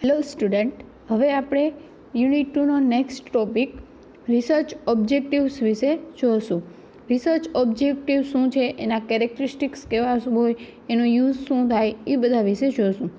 Hello student, હવે આપણે unit 2નો નેક્સ્ટ ટોપિક રિસર્ચ ઓબ્જેક્ટિવ્સ વિશે જોઈશું. રિસર્ચ ઓબ્જેક્ટિવ શું છે, એના કેરેક્ટરિસ્ટિક્સ કેવા હોય, એનો યુઝ શું થાય, એ બધા વિશે જોઈશું.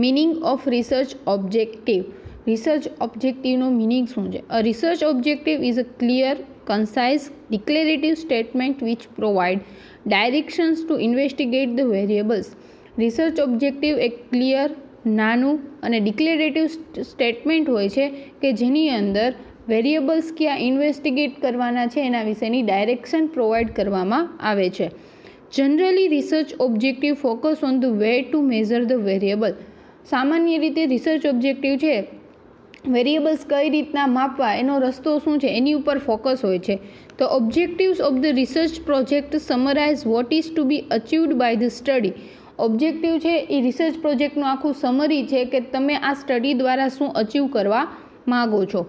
Meaning of research objective. Research ઓબ્જેક્ટિવનો મિનિંગ શું છે? A research objective is a clear, concise, declarative statement which provide directions to investigate the variables. Research objective એક ક્લિયર, નાનું અને ડિક્લેરેટિવ સ્ટેટમેન્ટ હોય છે કે જેની અંદર વેરિયેબલ્સ ક્યાં ઇન્વેસ્ટિગેટ કરવાના છે એના વિશેની ડાયરેક્શન પ્રોવાઈડ કરવામાં આવે છે. Generally research objective focus on the way to measure the variable. સામાન્ય રીતે રિસર્ચ ઓબ્જેક્ટિવ છે વેરિયેબલ્સ કઈ રીતના માપવા, એનો રસ્તો શું છે એની ઉપર ફોકસ હોય છે. The objectives of the research project summarise what is to be achieved by the study. Objective છે એ રિસર્ચ પ્રોજેક્ટનું આખું સમરી છે કે તમે આ સ્ટડી દ્વારા શું અચીવ કરવા માગો છો.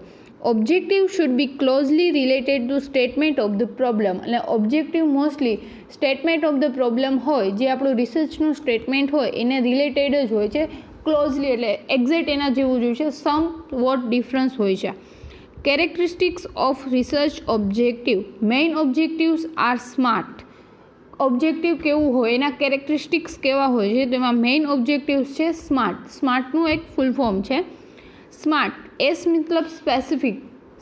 Objective should be closely related to statement of the problem. એટલે objective mostly statement of the problem હોય, જે આપણું રિસર્ચનું સ્ટેટમેન્ટ હોય એને રિલેટેડ જ હોય છે. ક્લોઝલી એટલે એક્ઝેક્ટ એના જેવું જ હોય છે, સમ વોટ ડિફરન્સ હોય છે. Characteristics of research objective. Main objectives are smart. Objective કેવું હોય, એના કેરેક્ટરિસ્ટિક્સ કેવા હોય છે, તેમાં મેઇન ઓબ્જેક્ટિવ્સ છે સ્માર્ટ. સ્માર્ટનું એક ફૂલ ફોર્મ છે સ્માર્ટ. એસ મતલબ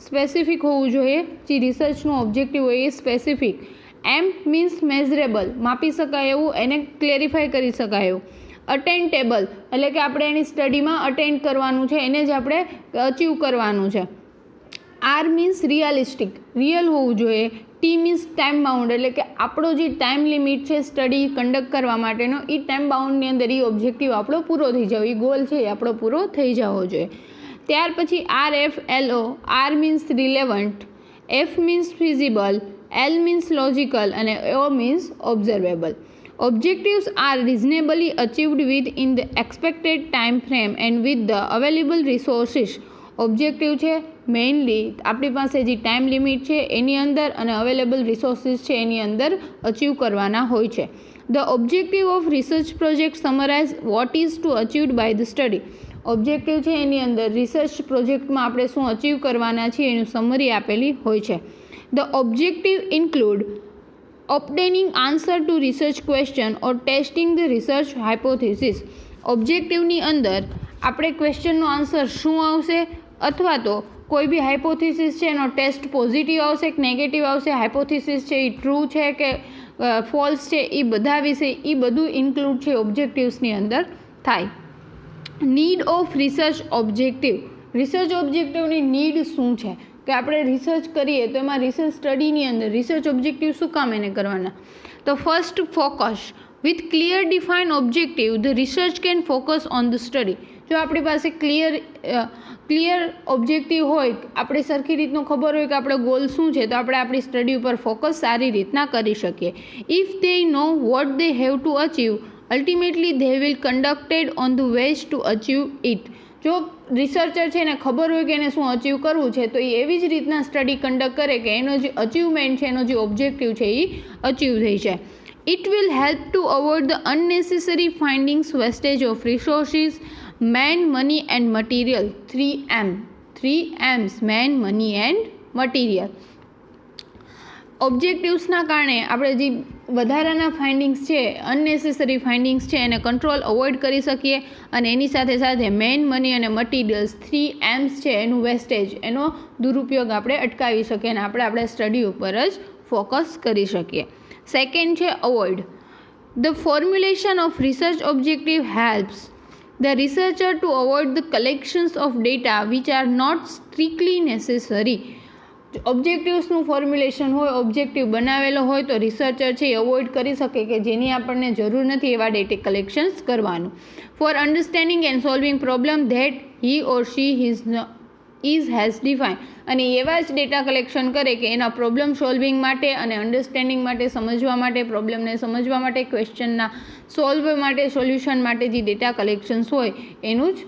સ્પેસિફિક હોવું જોઈએ, જે રિસર્ચનું ઓબ્જેક્ટિવ હોય એ સ્પેસિફિક. એમ મીન્સ મેઝરેબલ, માપી શકાય એવું, એને ક્લેરિફાય કરી શકાય એવું. અટેન્ટેબલ એટલે કે આપણે એની સ્ટડીમાં અટેન્ડ કરવાનું છે, એને જ આપણે અચીવ કરવાનું છે. આર મીન્સ રિયાલિસ્ટિક, રિયલ હોવું જોઈએ. ટી મીન્સ ટાઈમ બાઉન્ડ એટલે કે આપણો જે ટાઈમ લિમિટ છે સ્ટડી કન્ડક્ટ કરવા માટેનો, એ ટાઈમ બાઉન્ડની અંદર એ ઓબ્જેક્ટિવ આપણો પૂરો થઈ જવો, એ ગોલ છે એ આપણો પૂરો થઈ જવો જોઈએ. ત્યાર પછી R F L O. R means relevant, F means feasible, L means logical અને O means observable. Objectives are reasonably achieved within the expected time frame and with the available resources. Objective છે mainly આપણી પાસે જે time limit છે એની અંદર અને available resources છે એની અંદર અચીવ કરવાના હોય છે. The objective of research project summarise what is to achieved by the study. Objective છે એની અંદર રિસર્ચ પ્રોજેક્ટમાં આપણે શું અચીવ કરવાના છીએ એનું સમરી આપેલી હોય છે. The objective include obtaining answer to research question or testing the research hypothesis. ઓબ્જેક્ટિવની અંદર આપણે ક્વેશ્ચનનો આન્સર શું આવશે અથવા તો કોઈ બી હાઇપોથિસિસ છે એનો ટેસ્ટ પોઝિટિવ આવશે કે નેગેટિવ આવશે, હાઇપોથિસિસ છે એ ટ્રુ છે કે ફોલ્સ છે, એ બધા વિશે એ બધું ઇન્ક્લુડ છે ઓબ્જેક્ટિવ્સની અંદર થાય. Need of research objective. Research ઓબ્જેક્ટિવની નીડ શું છે કે આપણે રિસર્ચ કરીએ તો એમાં રિસર્ચ સ્ટડીની અંદર રિસર્ચ ઓબ્જેક્ટિવ શું કામ એને કરવાના? તો first focus. With clear define objective the research can focus on the study. જો આપણી પાસે ક્લિયર ઓબ્જેક્ટિવ હોય, આપણે સરખી રીતનું ખબર હોય કે આપણો ગોલ શું છે, તો આપણે આપણી સ્ટડી ઉપર ફોકસ સારી રીતના કરી શકીએ. If they know what they have to achieve, ultimately they will conducted on the ways to achieve it. જો રિસર્ચર છે એને ખબર હોય કે એને શું અચીવ કરવું છે, તો એ એવી જ રીતના સ્ટડી કન્ડક્ટ કરે કે એનો જે અચીવમેન્ટ છે, એનો જે ઓબ્જેક્ટિવ છે એ અચીવ થઈ જાય. It will help to avoid the unnecessary findings, wastage of resources, man, money and material. 3 M's man, money and material. ઓબ્જેક્ટિવ્સના કારણે આપણે જે વધારાના ફાઇન્ડિંગ્સ છે, અનનેસેસરી ફાઇન્ડિંગ્સ છે, એને કંટ્રોલ અવોઇડ કરી શકીએ અને એની સાથે સાથે મેન, મની અને મટીરિયલ્સ 3 M's છે એનું વેસ્ટેજ, એનો દુરુપયોગ આપણે અટકાવી શકીએ અને આપણે સ્ટડી ઉપર જ ફોકસ કરી શકીએ. સેકન્ડ છે avoid. The formulation of research objective helps the researcher to avoid the collections of data which are not strictly necessary. ઓબ્જેક્ટિવ્સનું ફોર્મ્યુલેશન હોય, ઓબ્જેક્ટિવ બનાવેલો હોય તો રિસર્ચર છે એ અવોઇડ કરી શકે કે જેની આપણને જરૂર નથી એવા ડેટા કલેક્શન્સ કરવાનું. For understanding and solving problem that he or she has define. અને એવા જ ડેટા કલેક્શન કરે કે એના પ્રોબ્લેમ સોલ્વિંગ માટે અને અન્ડરસ્ટેન્ડિંગ માટે, સમજવા માટે, પ્રોબ્લેમને સમજવા માટે, ક્વેશ્ચનના સોલ્વ માટે, સોલ્યુશન માટે જે ડેટા કલેક્શન્સ હોય એનું જ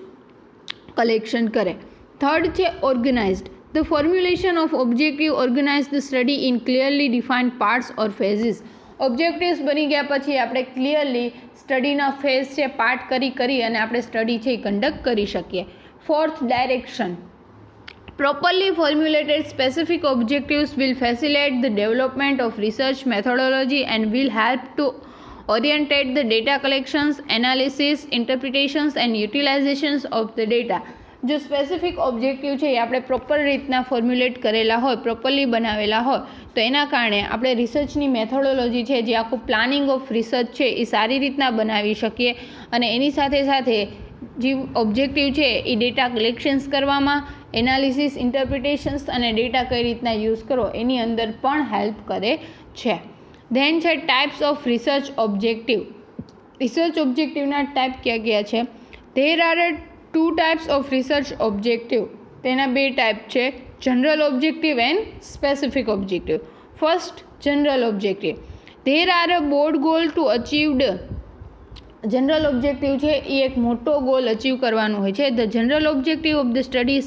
કલેક્શન કરે. થર્ડ છે organised. The formulation of objective organize the study in clearly defined parts or phases. Objectives બની ગયા પછી આપણે ક્લિયરલી સ્ટડીના ફેઝ છે પાર્ટ કરી અને આપણે સ્ટડી છે એ કન્ડક્ટ કરી શકીએ. Fourth, direction. Properly formulated specific objectives will facilitate the development of research methodology and will help to orientate the data collections, analysis, interpretations and utilizations of the data. જો specific objective છે એ આપણે proper રીતના formulate કરેલા હોય, properly બનાવેલા હોય તો એના કારણે આપણે રિસર્ચની મેથોડોલોજી છે, જે આખું પ્લાનિંગ ઓફ રિસર્ચ છે એ સારી રીતના બનાવી શકીએ. અને એની સાથે સાથે જે ઓબ્જેક્ટિવ છે એ ડેટા કલેક્શન્સ કરવામાં, એનાલિસિસ, ઇન્ટરપ્રિટેશન્સ અને ડેટા કઈ રીતના યુઝ કરો એની અંદર પણ હેલ્પ કરે છે. ધેન છે types of research objective. Research ઓબ્જેક્ટિવના ટાઈપ કયા છે? There are 2 types of research objective. તેના 2 ટાઈપ છે, general objective and specific objective. First, general objective. There are a broad goal to achieved. General objective છે એ એક મોટો ગોલ અચીવ કરવાનો હોય છે. The general objective of the study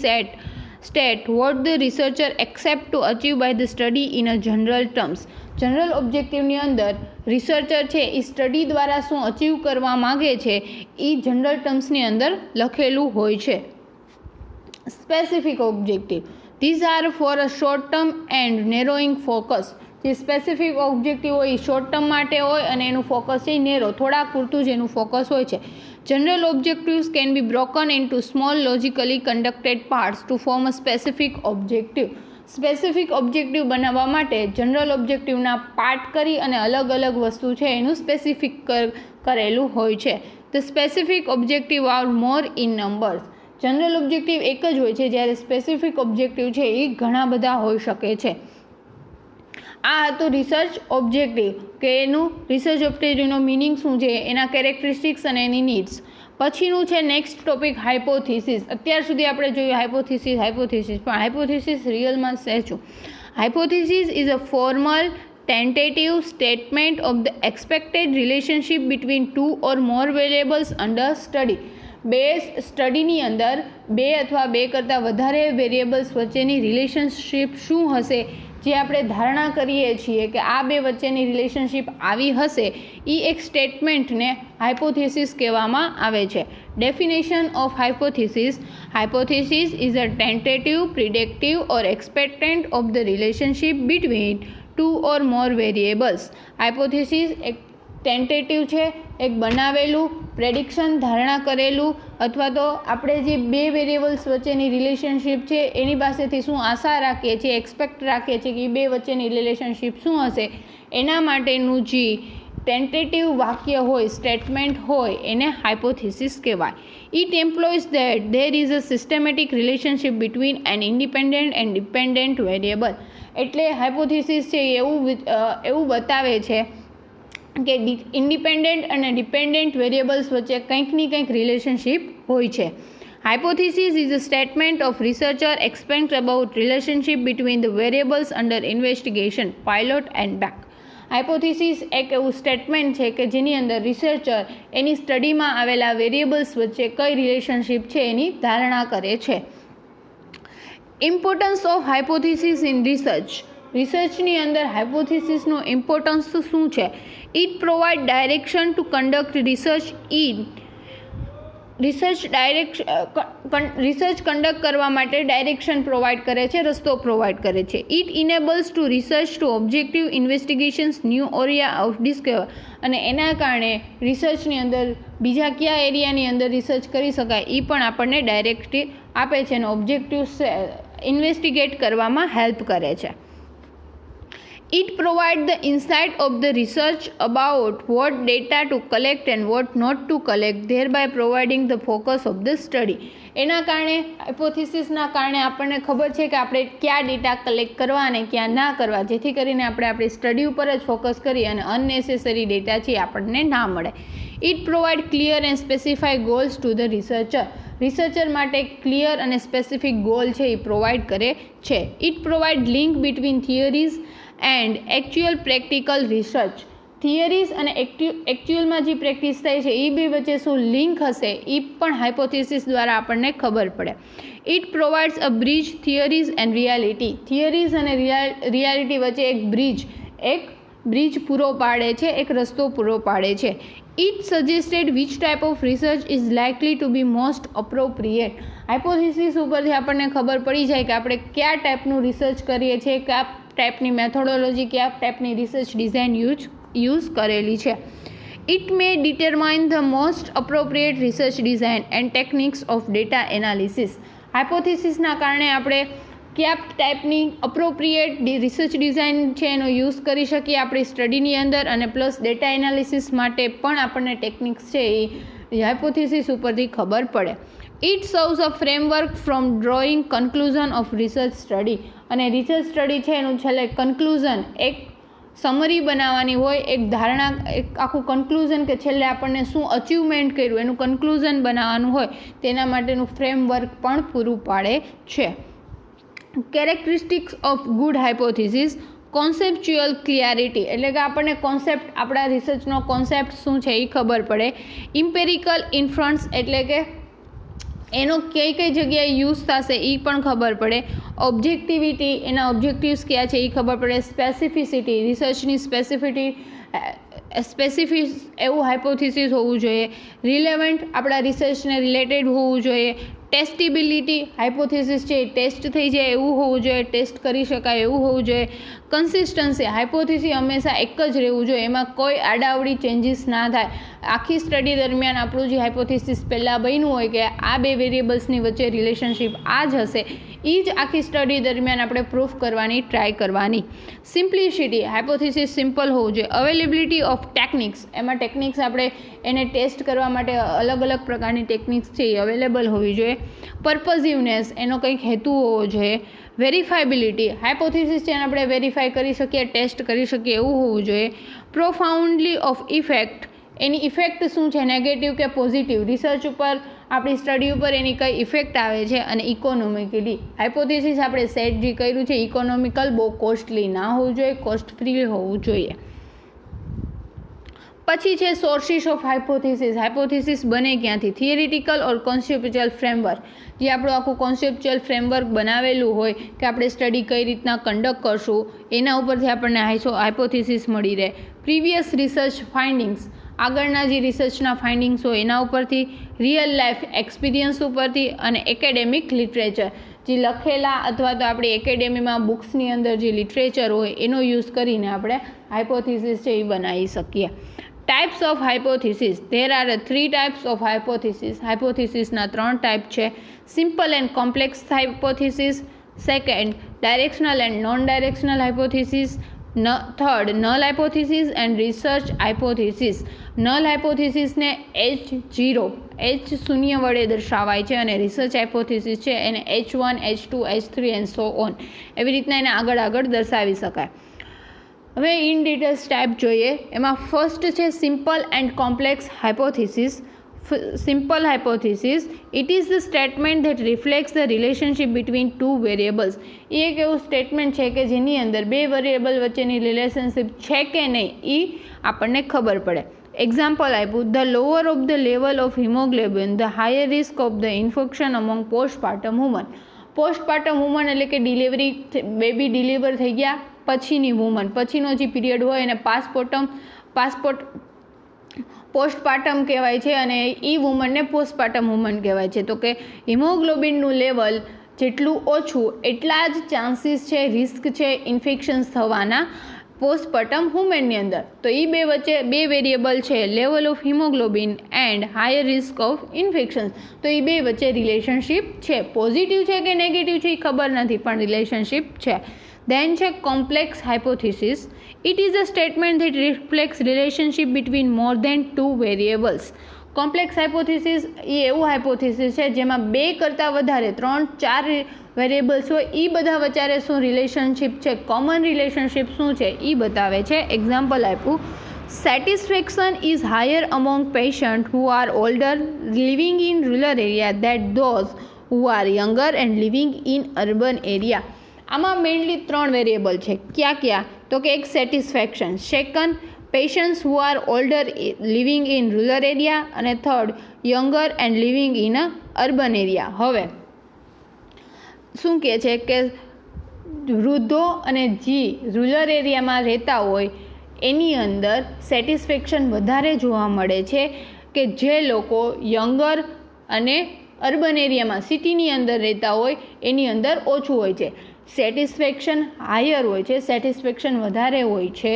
state what the researcher accept to achieve by the study in a general terms. General ઓબ્જેક્ટિવની અંદર researcher છે એ study દ્વારા શું અચીવ કરવા માગે છે એ જનરલ ટર્મ્સની અંદર લખેલું હોય છે. Specific objective. These are for a short term and narrowing focus. જે સ્પેસિફિક ઓબ્જેક્ટિવ હોય એ શોર્ટ ટર્મ માટે હોય અને એનું ફોકસ છે નેરો, થોડાક પૂરતું જ એનું ફોકસ હોય છે. General objectives can be broken into small logically conducted parts to form a specific objective. Specific objective બનાવવા માટે જનરલ ઓબ્જેક્ટિવના પાર્ટ કરી અને અલગ અલગ વસ્તુ છે એનું સ્પેસિફિક કરેલું હોય છે. The specific objective are more in numbers. General objective એક જ હોય છે, જ્યારે સ્પેસિફિક ઓબ્જેક્ટિવ છે એ ઘણા બધા હોઈ શકે છે. આ હતું રિસર્ચ ઓબ્જેક્ટિવ, કે એનું રિસર્ચ ઓબ્જેક્ટિવનો મિનિંગ શું છે, એના કેરેક્ટરિસ્ટિક્સ અને એની નીડ્સ. પછીનું છે નેક્સ્ટ ટોપિક, હાઇપોથિસિસ. અત્યાર સુધી આપણે જોયું હાઇપોથિસિસ, પણ હાઇપોથિસિસ રિયલમાં છે શું? Hypothesis is a formal tentative statement of the expected relationship between 2 or more variables under study. સ્ટડીની અંદર 2 અથવા 2 કરતાં વધારે વેરિયેબલ્સ વચ્ચેની રિલેશનશિપ શું હશે, જે આપણે ધારણા કરીએ છીએ કે આ 2 વચ્ચેની રિલેશનશિપ આવી હશે, એ એક સ્ટેટમેન્ટને હાઇપોથિસિસ કહેવામાં આવે છે. Definition of hypothesis. Hypothesis is a tentative, predictive or expectant of the relationship between 2 or more variables. Hypothesis એક ટેન્ટેટિવ છે, એક બનાવેલું પ્રેડિક્શન, ધારણા કરેલું, અથવા તો આપણે જે 2 વેરિયેબલ્સ વચ્ચેની રિલેશનશિપ છે એની પાસેથી શું આશા રાખીએ છીએ, એક્સપેક્ટ રાખીએ છીએ કે એ 2 વચ્ચેની રિલેશનશિપ શું હશે, એના માટેનું જે ટેન્ટેટિવ વાક્ય હોય, સ્ટેટમેન્ટ હોય, એને હાઇપોથિસિસ કહેવાય. It employs that there is a systematic relationship between an independent and dependent variable. એટલે હાઇપોથિસિસ છે એવું બતાવે છે કે ઇન્ડિપેન્ડન્ટ અને ડિપેન્ડન્ટ વેરિયેબલ્સ વચ્ચે કંઈકની કંઈક રિલેશનશિપ હોય છે. Hypothesis is a statement of researcher explains about relationship between the variables under investigation, pilot and back. Hypothesis એક એવું સ્ટેટમેન્ટ છે કે જેની અંદર રિસર્ચર એની સ્ટડીમાં આવેલા વેરિયેબલ્સ વચ્ચે કઈ રિલેશનશિપ છે એની ધારણા કરે છે. Importance of hypothesis in research. રિસર્ચની અંદર હાઇપોથિસિસનું ઇમ્પોર્ટન્સ શું છે? It provide direction to conduct research in research conduct કરવા માટે ડાયરેક્શન પ્રોવાઈડ કરે છે, રસ્તો પ્રોવાઈડ કરે છે. It enables to research to objective investigations new area of discover. અને એના કારણે રિસર્ચની અંદર બીજા કયા એરિયાની અંદર રિસર્ચ કરી શકાય એ પણ આપણને ડાયરેક્ટિવ આપે છે અને ઓબ્જેક્ટિવ ઇન્વેસ્ટિગેટ કરવામાં હેલ્પ કરે છે. It provides the insight of the research about what data to collect and what not to collect, thereby providing the focus of the study. એના કારણે હાઇપોથિસિસના કારણે આપણને ખબર છે કે આપણે કયા ડેટા કલેક્ટ કરવા અને ક્યાં ના કરવા, જેથી કરીને આપણે આપણી સ્ટડી ઉપર જ ફોકસ કરી અને અનનેસેસરી ડેટા છે આપણને ના મળે. It provide clear and specify goals to the researcher. Researcher માટે ક્લિયર અને સ્પેસિફિક ગોલ છે એ પ્રોવાઈડ કરે છે. It provide link between theories and actual practical research. Theories અને એકચ્યુઅલમાં જે પ્રેક્ટિસ થાય છે એ બે વચ્ચે શું લિંક હશે એ પણ હાઇપોથિસિસ દ્વારા આપણને ખબર પડે. It provides a bridge theories and reality. Theories અને રિયાલિટી વચ્ચે એક બ્રિજ, એક બ્રિજ પૂરો પાડે છે, એક રસ્તો પૂરો પાડે છે. It suggested which type of research is likely to be most appropriate. Hypothesis ઉપરથી આપણને ખબર પડી જાય કે આપણે કયા ટાઈપનું રિસર્ચ કરીએ છીએ, કયા ટાઈપની મેથોડોલોજી, કયા ટાઈપની રિસર્ચ ડિઝાઇન યુઝ કરેલી છે. It may determine the most appropriate research design and techniques of data analysis. હાઇપોથિસિસના કારણે આપણે કયા ટાઈપની અપ્રોપ્રિએટ રિસર્ચ ડિઝાઇન છે એનો યુઝ કરી શકીએ આપણી સ્ટડીની અંદર, અને પ્લસ ડેટા એનાલિસિસ માટે પણ આપણને ટેકનિક્સ છે એ હાઇપોથિસિસ ઉપરથી ખબર પડે. It serves a framework from drawing conclusion of research study. અને રિસર્ચ સ્ટડી છે એનું છેલ્લે કન્ક્લુઝન, એક સમરી બનાવવાની હોય, એક ધારણા, એક આખું કન્ક્લુઝન કે છેલ્લે આપણને શું અચીવમેન્ટ કર્યું એનું કન્ક્લુઝન બનાવવાનું હોય, તેના માટેનું ફ્રેમવર્ક પણ પૂરું પાડે છે. Characteristics of good hypothesis. Conceptual clarity, એટલે કે આપણને કોન્સેપ્ટ, આપણા રિસર્ચનો કોન્સેપ્ટ શું છે એ ખબર પડે. ઇમ્પેરિકલ ઇન્ફરન્સ, એટલે કે એનો કઈ કઈ જગ્યાએ યુઝ થશે એ પણ ખબર પડે. ઓબ્જેક્ટિવિટી, એના ઓબ્જેક્ટિવ્સ કયા છે એ ખબર પડે. સ્પેસિફિસિટી, રિસર્ચની સ્પેસિફિક એવું હાઇપોથિસિસ હોવું જોઈએ. રિલેવન્ટ, આપણા રિસર્ચને રિલેટેડ હોવું જોઈએ. ટેસ્ટિબિલિટી, હાઇપોથિસિસ છે એ ટેસ્ટ થઈ જાય એવું હોવું જોઈએ, ટેસ્ટ કરી શકાય એવું હોવું જોઈએ. કન્સિસ્ટન્સી, હાઇપોથિસિસ હંમેશા એક જ રહેવું જોઈએ, એમાં કોઈ આડાઅવડી ચેન્જીસ ના થાય. આખી સ્ટડી દરમિયાન આપણું જે હાઇપોથિસિસ પહેલાં બન્યું હોય કે આ બે વેરિયેબલ્સની વચ્ચે રિલેશનશિપ આ જ હશે, એ જ આખી સ્ટડી દરમિયાન આપણે પ્રૂફ કરવાની ટ્રાય કરવાની. સિમ્પ્લિસિટી, હાઇપોથિસિસ સિમ્પલ હોવું જોઈએ. અવેલેબિલિટી ઓફ ટેકનિક્સ, એમાં ટેકનિક્સ આપણે એને ટેસ્ટ કરવા માટે અલગ અલગ પ્રકારની ટેકનિક્સ છે એ અવેલેબલ હોવી જોઈએ. પર્પઝિવનેસ, એનો કંઈક હેતુ હોવો જોઈએ. વેરીફાયબિલિટી, હાઇપોથિસિસ છે એને આપણે વેરીફાઈ કરી શકીએ, ટેસ્ટ કરી શકીએ એવું હોવું જોઈએ. પ્રોફાઉન્ડલી ઓફ ઇફેક્ટ, એની ઇફેક્ટ શું છે, નેગેટિવ કે પોઝિટિવ, રિસર્ચ ઉપર, આપણી સ્ટડી ઉપર એની કઈ ઇફેક્ટ આવે છે. અને ઇકોનોમિકલી, હાઇપોથિસિસ આપણે સેટ જે કર્યું છે ઇકોનોમિકલ, બહુ કોસ્ટલી ના હોવું જોઈએ, કોસ્ટ ફ્રી હોવું જોઈએ. પછી છે સોર્સિસ ઓફ હાઇપોથિસિસ. હાઇપોથિસિસ બને ક્યાંથી? થિયરિટિકલ ઓર કોન્સેપ્ચ્યુઅલ ફ્રેમવર્ક, જે આપણું આખું કોન્સેપ્ચ્યુઅલ ફ્રેમવર્ક બનાવેલું હોય કે આપણે સ્ટડી કઈ રીતના કન્ડક્ટ કરશું, એના ઉપરથી આપણને હાઇપોથિસિસ મળી રહે. પ્રીવિયસ રિસર્ચ ફાઇન્ડિંગ્સ, આગળના જે રિસર્ચના ફાઇન્ડિંગ્સ હોય એના ઉપરથી. રિયલ લાઈફ એક્સપિરિયન્સ ઉપરથી. અને એકેડેમિક લિટરેચર, જે લખેલા અથવા તો આપણી એકેડેમીમાં બુક્સની અંદર જે લિટરેચર હોય એનો યુઝ કરીને આપણે હાઇપોથિસિસ છે એ બનાવી શકીએ. Types of hypothesis. There are 3 types of hypothesis. હાઇપોથિસિસના 3 ટાઈપ છે. Simple and complex hypothesis. Second, directional and non directional hypothesis. Third, null hypothesis and research hypothesis. Null હાઇપોથિસિસને H0, H શૂન્ય વડે દર્શાવાય છે, અને રિસર્ચ હાઇપોથિસિસ છે એને H1, H2, H3 and so on, એવી રીતના એને આગળ દર્શાવી શકાય. હવે ઇન ડિટેલ્સ ટાઈપ જોઈએ. એમાં ફર્સ્ટ છે simple and complex hypothesis. Simple hypothesis, it is the statement that reflects the relationship between two variables. એ એક એવું સ્ટેટમેન્ટ છે કે જેની અંદર બે વેરિયેબલ વચ્ચેની રિલેશનશિપ છે કે નહીં એ આપણને ખબર પડે. એક્ઝામ્પલ આપ્યું, the lower of the level of haemoglobin the higher risk of the infection among postpartum woman. Postpartum woman એટલે કે ડિલિવરી, બેબી ડિલિવર થઈ ગયા પછીની વુમન, પછીનો જે પીરિયડ હોય એને પોસ્ટપાર્ટમ કહેવાય છે, અને એ વુમનને પોસ્ટપાર્ટમ વુમન કહેવાય છે. તો કે હિમોગ્લોબિનનું લેવલ જેટલું ઓછું એટલા જ ચાન્સીસ છે, રિસ્ક છે ઇન્ફેક્શન્સ થવાના પોસ્ટપાર્ટમ વુમનની અંદર. તો એ બે વચ્ચે બે વેરિયેબલ છે, level of haemoglobin and higher risk of infections. તો એ બે વચ્ચે રિલેશનશિપ છે. પોઝિટિવ છે કે નેગેટિવ છે એ ખબર નથી, પણ રિલેશનશિપ છે. Then છે complex hypothesis. It is a statement that reflects relationship between more than two variables. Complex hypothesis એ એવું હાઇપોથિસિસ છે જેમાં બે કરતાં વધારે 3-4 વેરિયેબલ્સ હોય, એ બધા વચ્ચે શું રિલેશનશિપ છે, કોમન રિલેશનશિપ શું છે એ બતાવે છે. એક્ઝામ્પલ આપ્યું, satisfaction is higher among patient who are older living in rural area that those who are younger and living in urban area. આમાં મેઇનલી 3 વેરિયેબલ છે. ક્યાં? તો કે એક satisfaction, second patients who are older living in rural area, અને third younger and living in a urban area. હવે શું કહે છે કે વૃદ્ધો અને જે રૂરલ એરિયામાં રહેતા હોય એની અંદર સેટિસ્ફેક્શન વધારે જોવા મળે છે કે જે લોકો યંગર અને અર્બન એરિયામાં સિટીની અંદર રહેતા હોય એની અંદર ઓછું હોય છે. સેટિસ્ફેક્શન હાયર હોય છે, સેટિસ્ફેક્શન વધારે હોય છે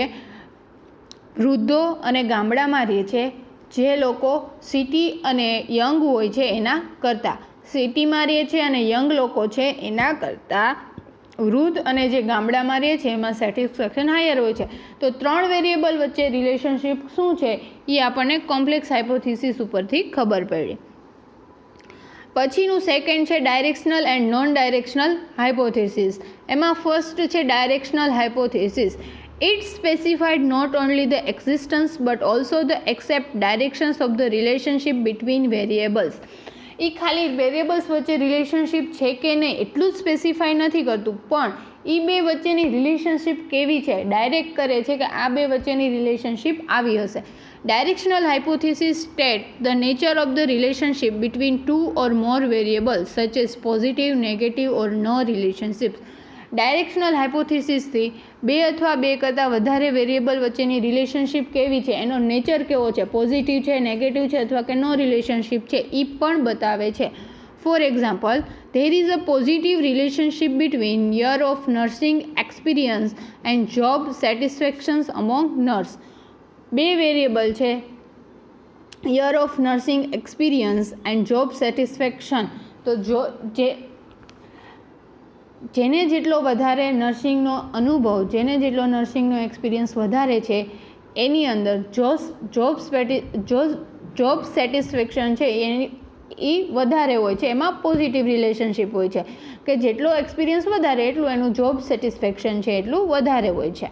વૃદ્ધો અને ગામડામાં રહે છે જે લોકો સિટી અને યંગ હોય છે એના કરતાં. સિટીમાં રહે છે અને યંગ લોકો છે એના કરતાં વૃદ્ધ અને જે ગામડામાં રહે છે એમાં સેટિસ્ફેક્શન હાયર હોય છે. તો 3 વેરિયેબલ વચ્ચે રિલેશનશિપ શું છે એ આપણને કોમ્પ્લેક્સ હાઇપોથિસિસ ઉપરથી ખબર પડી. પછીનું સેકન્ડ છે directional and non directional hypothesis. એમાં ફર્સ્ટ છે directional hypothesis. It specified not only the existence but also the exact directions of the relationship between variables. એ ખાલી વેરિયેબલ્સ વચ્ચે રિલેશનશિપ છે કે નહીં એટલું જ સ્પેસિફાઈ નથી કરતું, પણ એ બે વચ્ચેની રિલેશનશિપ કેવી છે ડાયરેક્ટ કરે છે કે આ બે વચ્ચેની રિલેશનશિપ આવી હશે. Directional hypothesis state the nature of the relationship between 2 or more variables such as positive, negative or no relationships. Directional હાઇપોથિસિસથી 2 અથવા 2 કરતાં વધારે વેરિયેબલ વચ્ચેની રિલેશનશિપ કેવી છે, એનો નેચર કેવો છે, પોઝિટિવ છે, નેગેટિવ છે અથવા કે નો રિલેશનશિપ છે એ પણ બતાવે છે. For example, there is a positive relationship between year of nursing experience and job satisfactions among nurse. 2 variable છે year of nursing experience and job satisfaction. તો જેને જેટલો વધારે નર્સિંગનો અનુભવ, જેને જેટલો નર્સિંગનો એક્સપિરિયન્સ વધારે છે એની અંદર જોબ સેટિસ્ફેક્શન છે એ વધારે હોય છે. એમાં પોઝિટિવ રિલેશનશિપ હોય છે કે જેટલો એક્સપિરિયન્સ વધારે એટલું એનું જોબ સેટિસ્ફેક્શન છે એટલું વધારે હોય છે.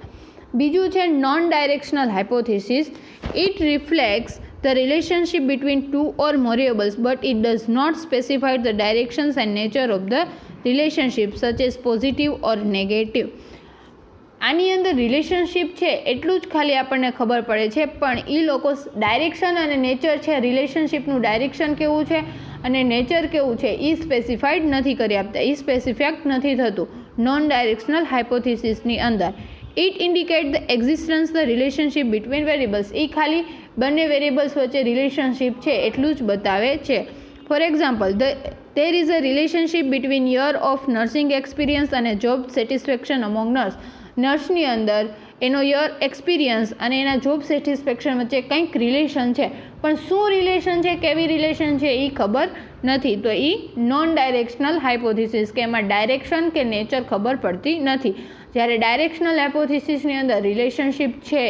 બીજું છે non directional hypothesis. It reflects the relationship between 2 or more variables but it does not specify the directions and nature of the relationship such as positive or negative. આની અંદર રિલેશનશિપ છે એટલું જ ખાલી આપણને ખબર પડે છે, પણ એ લોકો ડાયરેક્શન અને નેચર છે, રિલેશનશિપનું ડાયરેક્શન કેવું છે અને નેચર કેવું છે એ સ્પેસિફાઈડ નથી કરી આપતા, એ સ્પેસિફાઈડ નથી થતું નોન ડાયરેક્શનલ હાઇપોથિસિસની અંદર. It indicate the existence the relationship between variables. એ ખાલી બંને વેરિયેબલ્સ વચ્ચે રિલેશનશિપ છે એટલું જ બતાવે છે. For example, there is a relationship between year of nursing experience અને job satisfaction among nurse. નર્સની અંદર એનો યર એક્સપિરિયન્સ અને એના જોબ સેટિસ્ફેક્શન વચ્ચે કંઈક રિલેશન છે, પણ શું રિલેશન છે, કેવી રિલેશન છે એ ખબર નથી. તો એ નોન ડાયરેક્શનલ હાઇપોથિસિસ કે એમાં ડાયરેક્શન કે નેચર ખબર પડતી નથી. જ્યારે ડાયરેક્શનલ હાઇપોથિસિસની અંદર રિલેશનશિપ છે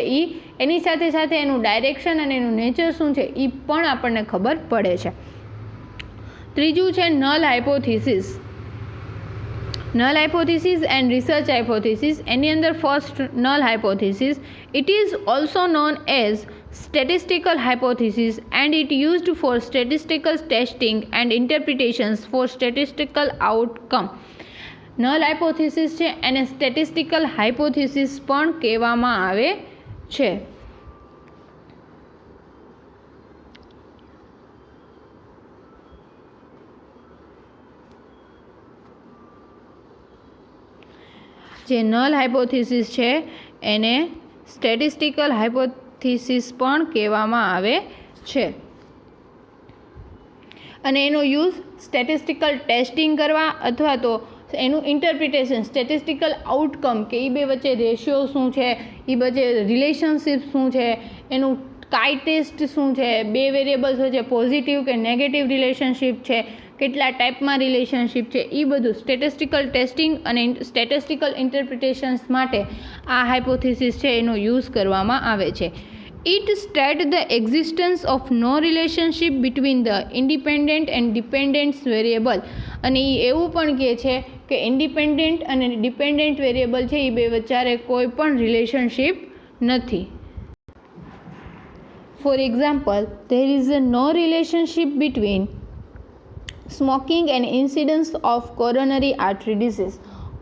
એની સાથે સાથે એનું ડાયરેક્શન અને એનું નેચર શું છે એ પણ આપણને ખબર પડે છે. ત્રીજું છે null hypothesis. Null hypothesis and research hypothesis. એની અંદર first null hypothesis. It is also known as statistical hypothesis and it used for statistical testing and interpretations for statistical outcome. Null hypothesis છે એને સ્ટેટિસ્ટિકલ હાઇપોથિસિસ પણ કહેવામાં આવે છે. જે null hypothesis છે એને સ્ટેટિસ્ટિકલ હાઇપોથિસિસ પણ કહેવામાં આવે છે અને એનો યુઝ સ્ટેટિસ્ટિકલ ટેસ્ટિંગ કરવા અથવા તો એનું ઇન્ટરપ્રિટેશન, સ્ટેટિસ્ટિકલ આઉટકમ કે એ બે વચ્ચે રેશિયો શું છે, એ વચ્ચે રિલેશનશિપ શું છે, એનું કાઈ ટેસ્ટ શું છે, 2 વેરિયેબલ્સ વચ્ચે પોઝિટિવ કે નેગેટિવ રિલેશનશિપ છે, કેટલા ટાઈપમાં રિલેશનશિપ છે, એ બધું સ્ટેટિસ્ટિકલ ટેસ્ટિંગ અને સ્ટેટિસ્ટિકલ ઇન્ટરપ્રિટેશન્સ માટે આ હાઇપોથિસિસ છે એનો યુઝ કરવામાં આવે છે. It states the existence of no relationship between the independent and dependent variable. અને એ એવું પણ કહે છે કે ઇન્ડિપેન્ડન્ટ અને ડિપેન્ડન્ટ વેરિયેબલ છે એ બે વચ્ચે કોઈ પણ રિલેશનશિપ નથી. For example, there is no relationship between smoking and incidence of coronary artery disease.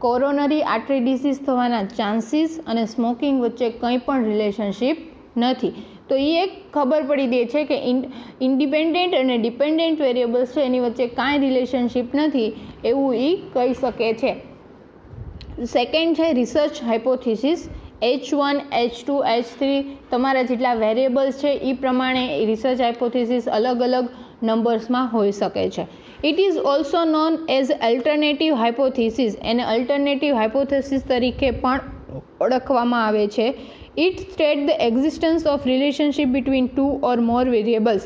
Coronary artery disease થવાના ચાન્સીસ અને સ્મોકિંગ વચ્ચે કંઈ પણ રિલેશનશિપ નથી. તો એ એક ખબર પડી દે છે કે ઇન્ડિપેન્ડન્ટ અને ડિપેન્ડન્ટ વેરિયેબલ્સ છે એની વચ્ચે કાંઈ રિલેશનશિપ નથી એવું એ કહી શકે છે. સેકન્ડ છે research hypothesis. H1, H2, H3 તમારા જેટલા વેરિયેબલ્સ છે એ પ્રમાણે રિસર્ચ હાઇપોથિસિસ અલગ અલગ નંબર્સમાં હોઈ શકે છે. It is also known as alternative hypothesis, એને અલ્ટરનેટિવ હાઇપોથિસિસ તરીકે પણ ઓળખવામાં આવે છે. It state the existence of relationship between 2 or more variables,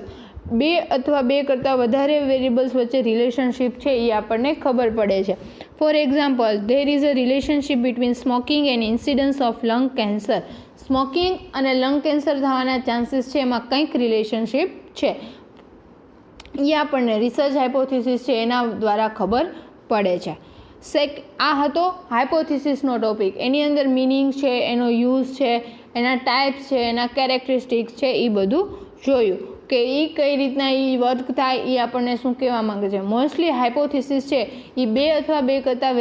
2 અથવા 2 કરતાં વધારે વેરિયેબલ્સ વચ્ચે રિલેશનશિપ છે એ આપણને ખબર પડે છે. For example, there is a relationship between smoking and incidence of lung cancer. Smoking અને લંગ કેન્સર થવાના ચાન્સીસ છે એમાં કંઈક રિલેશનશિપ છે, એ આપણને રિસર્ચ હાઇપોથિસિસ છે એના દ્વારા ખબર પડે છે. આ હતો હાઇપોથિસિસનો ટોપિક. એની અંદર મિનિંગ છે, એનો યુઝ છે, એના ટાઈપ્સ છે, એના કેરેક્ટરિસ્ટિક્સ છે, એ બધું જોયું કે એ કઈ રીતના એ વર્ક થાય, એ આપણને શું કહેવા માંગે છે. મોસ્ટલી હાઇપોથિસિસ છે એ 2 અથવા 2 કરતાં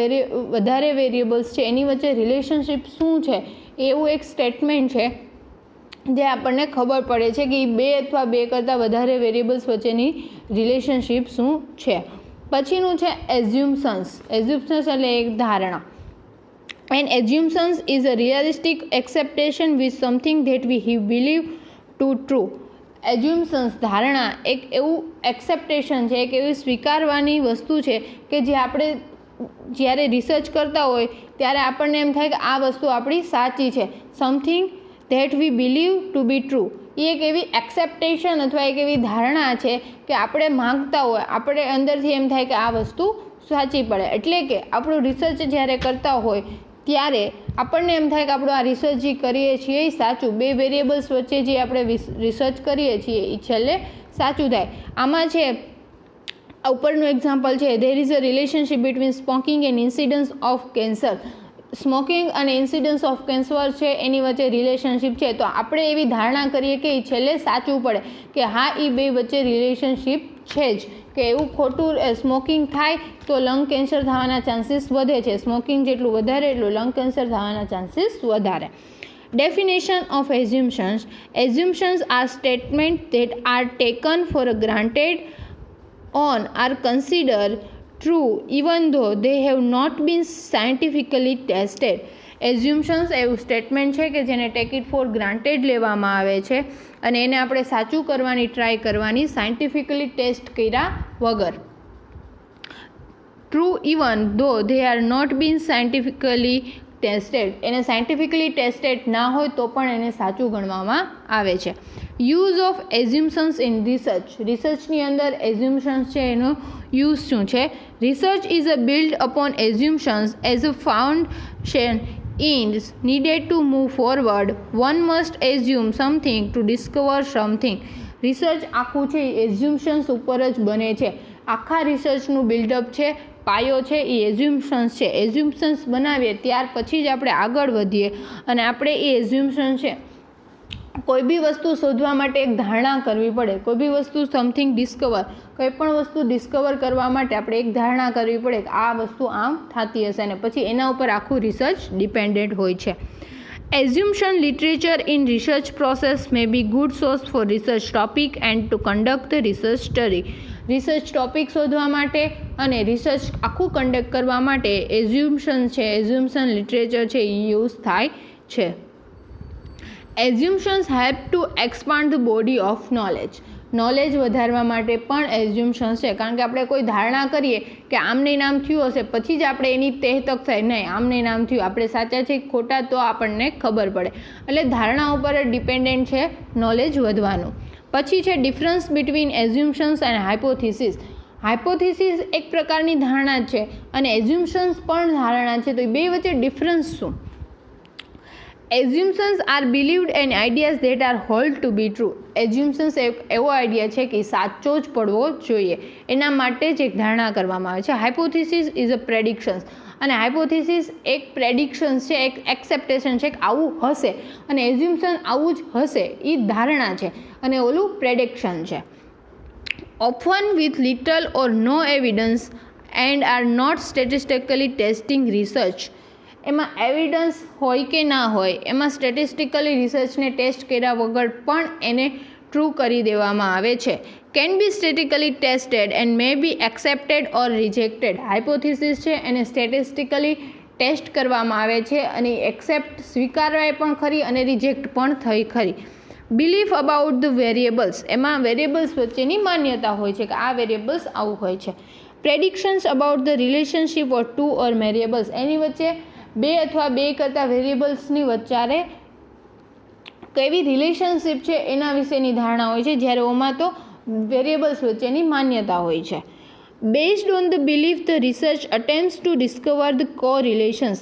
વધારે વેરિયેબલ્સ છે એની વચ્ચે રિલેશનશિપ શું છે એવું એક સ્ટેટમેન્ટ છે જે આપણને ખબર પડે છે કે એ 2 અથવા 2 કરતાં વધારે વેરિયેબલ્સ વચ્ચેની રિલેશનશિપ શું છે. પછીનું છે એઝ્યુમ્શન્સ. એઝ્યુમ્શન્સ એટલે એક ધારણા. And assumptions is a realistic expectation with something that we believe to true. Assumptions ધારણા એક એવું એક્સેપ્ટેશન છે, એક એવી સ્વીકારવાની વસ્તુ છે કે જે આપણે જ્યારે રિસર્ચ કરતા હોય ત્યારે આપણને એમ થાય કે આ વસ્તુ આપણી સાચી છે. Something that we believe to be true, એ એક એવી એક્સેપ્ટેશન અથવા એક એવી ધારણા છે કે આપણે માંગતા હોય, આપણે અંદરથી એમ થાય કે આ વસ્તુ સાચી પડે. એટલે કે આપણું રિસર્ચ જ્યારે કરતા હોય ત્યારે આપણને એમ થાય કે આપણું આ રિસર્ચ જે કરીએ છીએ એ સાચું, 2 વેરિયેબલ્સ વચ્ચે જે આપણે રિસર્ચ કરીએ છીએ એ છેલ્લે સાચું થાય. આમાં છે ઉપરનું એક્ઝામ્પલ છે, there is a relationship between smoking and incidence of cancer. Smoking અને ઇન્સિડન્સ ઓફ કેન્સર છે એની વચ્ચે રિલેશનશિપ છે, તો આપણે એવી ધારણા કરીએ કે એ છેલ્લે સાચું પડે કે હા એ 2 વચ્ચે રિલેશનશિપ છે જ, કે એવું ખોટું સ્મોકિંગ થાય તો લંગ કેન્સર થવાના ચાન્સીસ વધે છે. સ્મોકિંગ જેટલું વધારે એટલું લંગ કેન્સર થવાના ચાન્સીસ વધારે. Definition of assumptions. Assumptions are statements that are taken for granted on are considered true even though they have not been scientifically tested. એઝ્યુમ્શન્સ એવું સ્ટેટમેન્ટ છે કે જેને ટેક ઇટ ફોર ગ્રાન્ટેડ લેવામાં આવે છે અને એને આપણે સાચું કરવાની ટ્રાય કરવાની સાયન્ટિફિકલી ટેસ્ટ કર્યા વગર. True even though they are not been scientifically tested, એને સાયન્ટિફિકલી ટેસ્ટેડ ના હોય તો પણ એને સાચું ગણવામાં આવે છે. Use of assumptions in research. રિસર્ચની અંદર એઝ્યુમ્શન્સ છે એનો યુઝ શું છે. Research is a build upon assumptions as a foundation is needed to move forward. One must assume something to discover something. Research આખું છે એઝ્યુમ્શન્સ ઉપર જ બને છે. આખા રિસર્ચનું બિલ્ડઅપ છે, પાયો છે એ એઝ્યુમ્શન્સ છે. એઝ્યુમ્શન્સ બનાવીએ ત્યાર પછી જ આપણે આગળ વધીએ અને આપણે એ એઝ્યુમ્શન છે કોઈ બી વસ્તુ શોધવા માટે એક ધારણા કરવી પડે. કોઈ બી વસ્તુ સમથિંગ ડિસ્કવર, કોઈ પણ વસ્તુ ડિસ્કવર કરવા માટે આપણે એક ધારણા કરવી પડે કે આ વસ્તુ આમ થતી હશે અને પછી એના ઉપર આખું રિસર્ચ ડિપેન્ડન્ટ હોય છે. Assumption literature in research process may be good source for research topic and to conduct research study. Research topic શોધવા માટે અને રિસર્ચ આખું કન્ડક્ટ કરવા માટે એઝ્યુમ્શન છે, એઝ્યુમ્શન લિટરેચર છે એ યુઝ થાય છે. Assumptions help to expand the body of knowledge. Knowledge વધારવા માટે પણ એઝ્યુમ્શન્સ છે, કારણ કે આપણે કોઈ ધારણા કરીએ કે આમને નામ થયું હશે પછી જ આપણે એની તહ તક થાય, નહીં આમને નામ થયું, આપણે સાચા છે ખોટા તો આપણને ખબર પડે. એટલે ધારણા ઉપર ડિપેન્ડન્ટ છે નોલેજ વધવાનું. પછી છે difference between એઝ્યુમ્શન્સ and hypothesis. Hypothesis એક પ્રકારની ધારણા જ છે અને એઝ્યુમ્શન્સ પણ ધારણા છે, તો એ બે વચ્ચે ડિફરન્સ શું. Assumptions are believed and ideas that are hold to be true. Assumptions એક એવો આઈડિયા છે કે સાચો જ પડવો જોઈએ, એના માટે જ એક ધારણા કરવામાં આવે છે. હાઇપોથિસિસ ઇઝ અ પ્રેડિક્શન્સ, અને હાઇપોથિસિસ એક પ્રેડિક્શન્સ છે, એક એક્સેપ્ટેશન છે કે આવું હશે, અને એઝ્યુમ્શન આવું જ હશે એ ધારણા છે અને ઓલું પ્રેડિક્શન છે. Often with little or no evidence and are not statistically testing research. એમાં એવિડન્સ હોય કે ના હોય, એમાં સ્ટેટિસ્ટિકલી રિસર્ચને ટેસ્ટ કર્યા વગર પણ એને ટ્રુ કરી દેવામાં આવે છે. Can be statically tested and may be accepted or rejected. Hypothesis છે એને સ્ટેટિસ્ટિકલી ટેસ્ટ કરવામાં આવે છે અને એક્સેપ્ટ સ્વીકારાય પણ ખરી અને રિજેક્ટ પણ થઈ ખરી. બિલીફ અબાઉટ ધ વેરિયેબલ્સ, એમાં વેરિયેબલ્સ વચ્ચેની માન્યતા હોય છે કે આ વેરિયેબલ્સ આવું હોય છે. Predictions about the relationship or two or variables, એની વચ્ચે બે અથવા બે કરતાં વેરિયેબલ્સની વચ્ચે કેવી રિલેશનશિપ છે એના વિશેની ધારણા હોય છે, જ્યારે ઓમાં તો વેરિયેબલ્સ વચ્ચેની માન્યતા હોય છે. Based on the belief the research attempts to discover the correlations,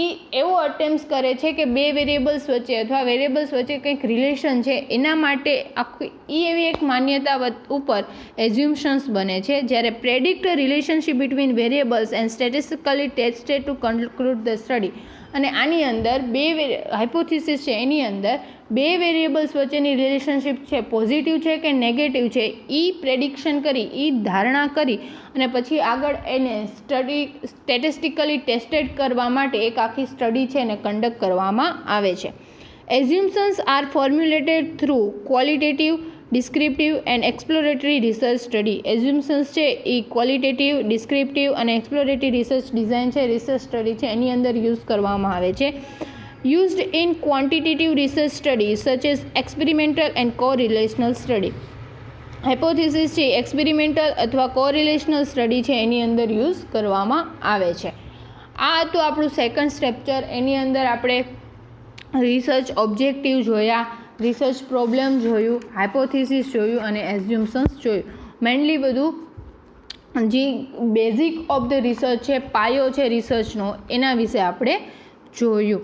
એ એવો અટેમ્પ્સ કરે છે કે બે વેરિયેબલ્સ વચ્ચે અથવા વેરિયેબલ્સ વચ્ચે કંઈક રિલેશન છે એના માટે આખી એવી એક માન્યતા ઉપર એઝ્યુમ્શન્સ બને છે. જ્યારે predict relationship between variables and statistically tested to conclude the study, અને આની અંદર બે હાઇપોથિસિસ છે, એની અંદર બે વેરિયેબલ્સ વચ્ચેની રિલેશનશિપ છે પોઝિટિવ છે કે નેગેટિવ છે એ પ્રેડિક્શન કરી, એ ધારણા કરી અને પછી આગળ એને સ્ટેટિસ્ટિકલી ટેસ્ટેડ કરવા માટે એક આખી સ્ટડી છે એને કન્ડક્ટ કરવામાં આવે છે. Assumptions are formulated through qualitative, descriptive and exploratory research study. Assumptions છે એ ક્વોલિટેટિવ, ડિસ્ક્રિપ્ટિવ અને એક્સપ્લોરેટરી રિસર્ચ ડિઝાઇન છે, રિસર્ચ સ્ટડી છે એની અંદર યુઝ કરવામાં આવે છે. used in quantitative research studies such as experimental and correlational study. Hypothesis છે એક્સપેરિમેન્ટલ અથવા કોરિલેશનલ સ્ટડી છે એની અંદર યુઝ કરવામાં આવે છે. આ હતું આપણું સેકન્ડ સ્ટ્રક્ચર. એની અંદર આપણે રિસર્ચ ઓબ્જેક્ટિવ જોયા, રિસર્ચ પ્રોબ્લેમ જોયું, હાઇપોથિસિસ જોયું અને એઝ્યુમ્શન્સ જોયું. મેઇનલી બધું જે બેઝિક ઓફ ધ રિસર્ચ છે, પાયો છે રિસર્ચનો, એના વિશે આપણે જોયું.